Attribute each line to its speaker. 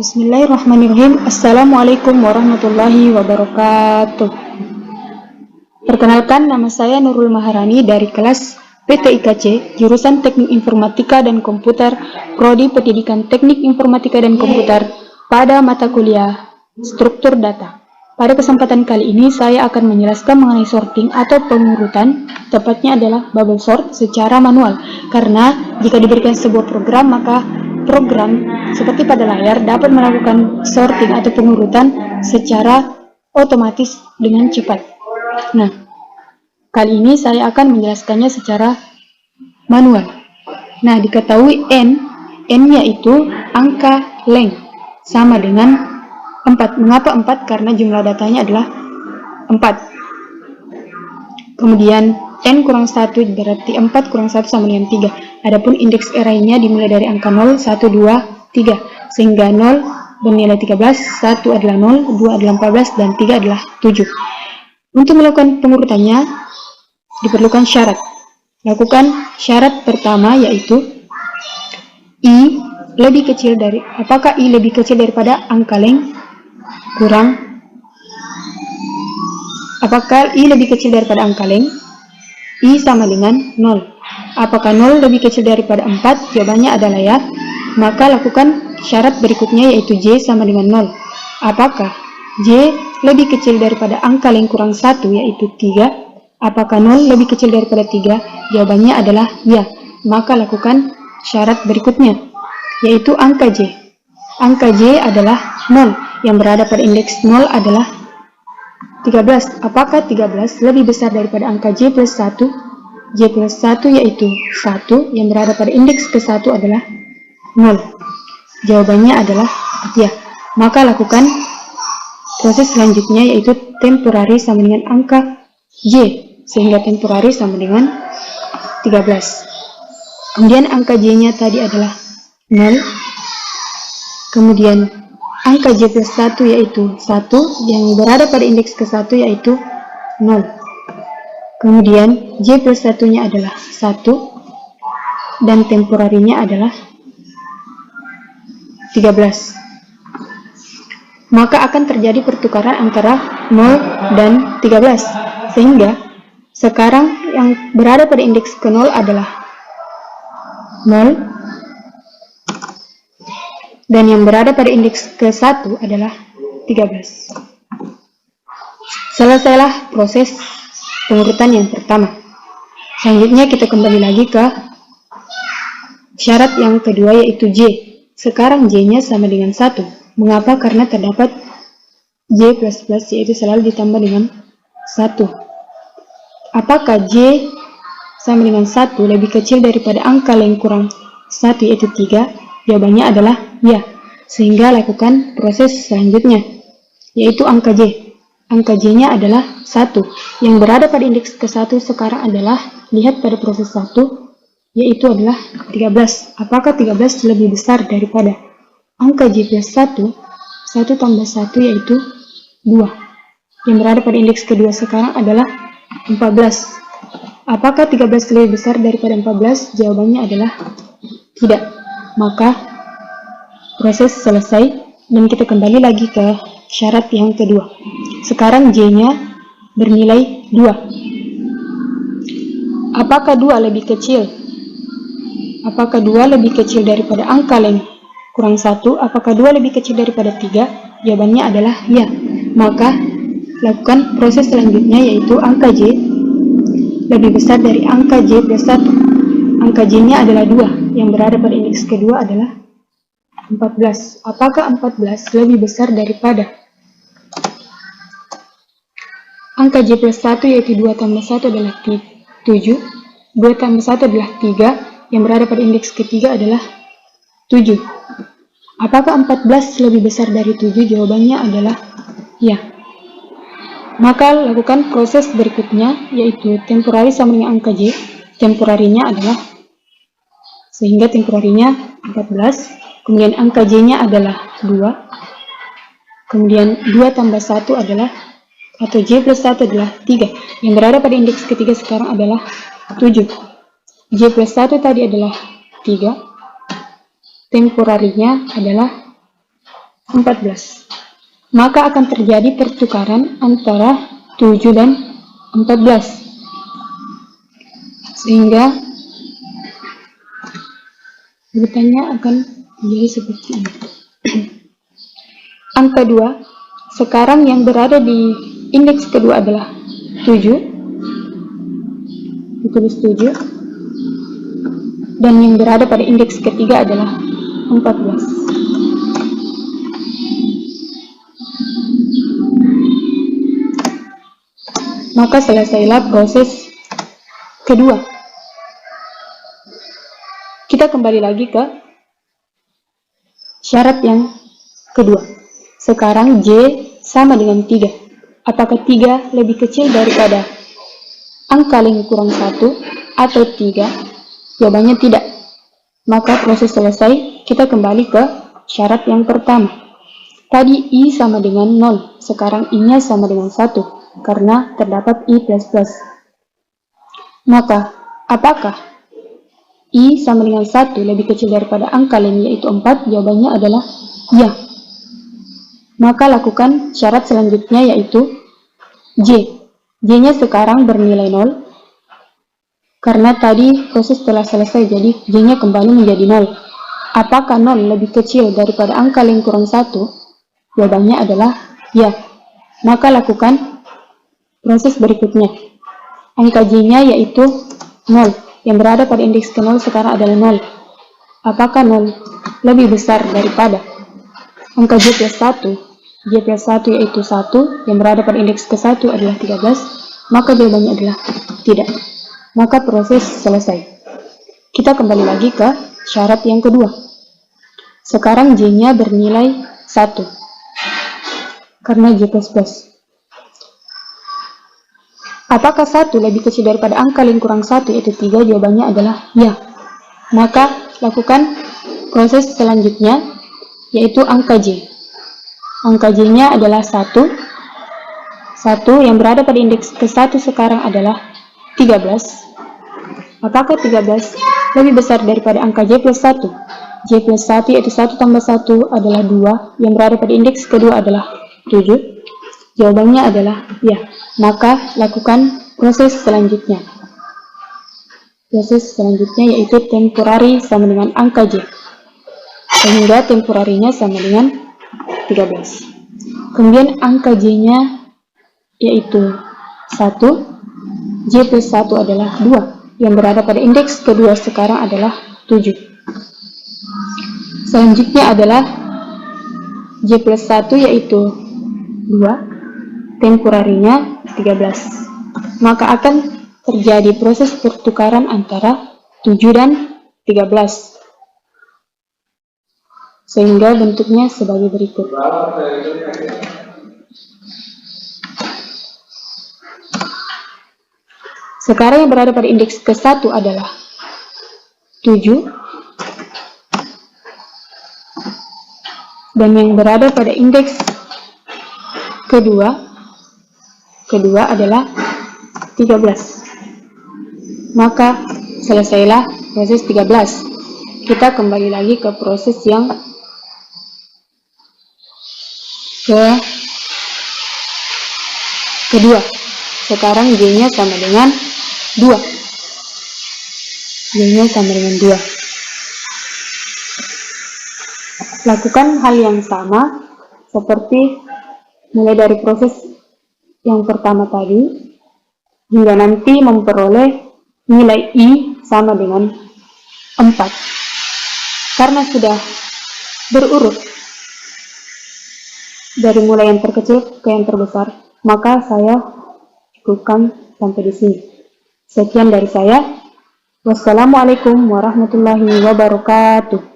Speaker 1: Bismillahirrahmanirrahim. Assalamualaikum warahmatullahi wabarakatuh. Perkenalkan, nama saya Nurul Maharani dari kelas PTIKC, jurusan Teknik Informatika dan Komputer, Prodi Pendidikan Teknik Informatika dan Komputer, pada mata kuliah Struktur Data. Pada kesempatan kali ini, saya akan menjelaskan mengenai sorting atau pengurutan, tepatnya adalah bubble sort secara manual. Karena jika diberikan sebuah program, maka program seperti pada layar dapat melakukan sorting atau pengurutan secara otomatis dengan cepat. Nah, kali ini saya akan menjelaskannya secara manual. Nah, diketahui N-nya itu angka length sama dengan 4. Mengapa 4? Karena jumlah datanya adalah 4. Kemudian N kurang 1 berarti 4 kurang 1 sama dengan 3. Adapun indeks array-nya dimulai dari angka 0, 1, 2, 3. Sehingga 0 bernilai 13, 1 adalah 0, 2 adalah 14, dan 3 adalah 7. Untuk melakukan pengurutannya, diperlukan syarat. Lakukan syarat pertama, yaitu I lebih kecil dari, apakah I lebih kecil daripada angka length kurang, apakah I lebih kecil daripada angka length? I sama dengan 0. Apakah 0 lebih kecil daripada 4? Jawabannya adalah ya. Maka lakukan syarat berikutnya, yaitu J sama dengan 0. Apakah J lebih kecil daripada angka length kurang 1, yaitu 3? Apakah 0 lebih kecil daripada 3? Jawabannya adalah ya. Maka lakukan syarat berikutnya, yaitu angka J. Angka J adalah 0. Yang berada pada indeks 0 adalah 13. Apakah 13 lebih besar daripada angka J plus 1? J plus 1 yaitu 1. Yang berada pada indeks ke-1 adalah 0. Jawabannya adalah ya. Maka lakukan proses selanjutnya, yaitu temporary sama dengan angka J. Sehingga temporary sama dengan 13. Kemudian angka J-nya tadi adalah 0. Kemudian angka J plus 1 yaitu 1, yang berada pada indeks ke-1 yaitu 0. Kemudian J plus 1-nya adalah 1, dan temporarinya adalah 13. Maka akan terjadi pertukaran antara 0 dan 13. Sehingga sekarang yang berada pada indeks ke-0 adalah 0, dan yang berada pada indeks ke-1 adalah 13. Selesailah proses pengurutan yang pertama. Selanjutnya kita kembali lagi ke syarat yang kedua, yaitu J. Sekarang J-nya sama dengan 1. Mengapa? Karena terdapat J plus plus, yaitu selalu ditambah dengan 1. Apakah J sama dengan 1 lebih kecil daripada angka length kurang 1, yaitu 3? Jawabannya adalah ya. Sehingga lakukan proses selanjutnya, yaitu angka J. Angka J-nya adalah 1. Yang berada pada indeks ke-1 sekarang adalah, lihat pada proses 1, yaitu adalah 13. Apakah 13 lebih besar daripada angka J plus 1? 1 tambah 1 yaitu 2. Yang berada pada indeks kedua sekarang adalah 14. Apakah 13 lebih besar daripada 14? Jawabannya adalah tidak. Maka proses selesai, dan kita kembali lagi ke syarat yang kedua. Sekarang J-nya bernilai 2. Apakah 2 lebih kecil? Apakah 2 lebih kecil daripada angka length kurang 1? Apakah 2 lebih kecil daripada 3? Jawabannya adalah ya. Maka lakukan proses selanjutnya, yaitu angka J lebih besar dari angka J plus 1. Angka J-nya adalah 2. Yang berada pada indeks kedua adalah 14. Apakah 14 lebih besar daripada angka J plus 1, yaitu 2 tambah 1 adalah 7. 2 tambah 1 adalah 3. Yang berada pada indeks ketiga adalah 7. Apakah 14 lebih besar dari 7? Jawabannya adalah ya. Maka lakukan proses berikutnya, yaitu temporary sama dengan angka J. Temporarinya adalah, sehingga temporarinya 14. Kemudian angka J-nya adalah 2. Kemudian 2 tambah 1 adalah, atau J plus 1 adalah 3. Yang berada pada indeks ketiga sekarang adalah 7. J plus 1 tadi adalah 3. Temporarinya adalah 14. Maka akan terjadi pertukaran antara 7 dan 14. Sehingga urutannya akan menjadi seperti ini. Angka 2, sekarang yang berada di indeks kedua adalah 7, ditulis 7, dan yang berada pada indeks ketiga adalah 14. Maka selesailah proses kedua. Kita kembali lagi ke syarat yang kedua. Sekarang J sama dengan 3. Apakah 3 lebih kecil daripada angka 5 kurang 1 atau 3? Jawabannya tidak. Maka proses selesai. Kita kembali ke syarat yang pertama. Tadi I sama dengan 0. Sekarang I-nya sama dengan 1. Karena terdapat I++. Maka, apakah I sama dengan 1 lebih kecil daripada angka 5 yaitu 4? Jawabannya adalah ya. Maka lakukan syarat selanjutnya yaitu J. J-nya sekarang bernilai 0. Karena tadi proses telah selesai, jadi J-nya kembali menjadi 0. Apakah 0 lebih kecil daripada angka 5 kurang 1? Jawabannya adalah ya. Maka lakukan proses berikutnya. Angka J-nya yaitu 0. Yang berada pada indeks ke 0 sekarang adalah 0. Apakah 0 lebih besar daripada angka J plus 1? J plus 1 yaitu 1. Yang berada pada indeks ke 1 adalah 13. Maka jawabannya adalah tidak. Maka proses selesai. Kita kembali lagi ke syarat yang kedua. Sekarang J-nya bernilai 1. Karena J plus plus. Apakah 1 lebih kecil daripada angka 5 kurang 1 yaitu 3? Jawabannya adalah ya. Maka lakukan proses selanjutnya yaitu angka J. Angka J-nya adalah 1. 1 yang berada pada indeks ke 1 sekarang adalah 13. Apakah 13 lebih besar daripada angka J plus 1? J plus 1 yaitu 1 tambah 1 adalah 2. Yang berada pada indeks kedua adalah 7. Jawabannya adalah ya. Maka lakukan proses selanjutnya. Proses selanjutnya yaitu temporari sama dengan angka J. Sehingga temporarinya sama dengan 13. Kemudian angka J-nya yaitu 1. J plus 1 adalah 2. Yang berada pada indeks kedua sekarang adalah 7. Selanjutnya adalah J plus 1 yaitu 2. Temporarinya 13. Maka akan terjadi proses pertukaran antara 7 dan 13. Sehingga bentuknya sebagai berikut. Sekarang yang berada pada indeks ke-1 adalah 7. Dan yang berada pada indeks kedua adalah 13. Maka selesailah proses 13. Kita kembali lagi ke proses yang kedua. Sekarang J-nya sama dengan 2. J-nya sama dengan 2. Lakukan hal yang sama seperti mulai dari proses yang pertama tadi hingga nanti memperoleh nilai I sama dengan 4. Karena sudah berurut dari mulai yang terkecil ke yang terbesar, maka saya cukupkan sampai di sini. Sekian dari saya. Wassalamualaikum warahmatullahi wabarakatuh.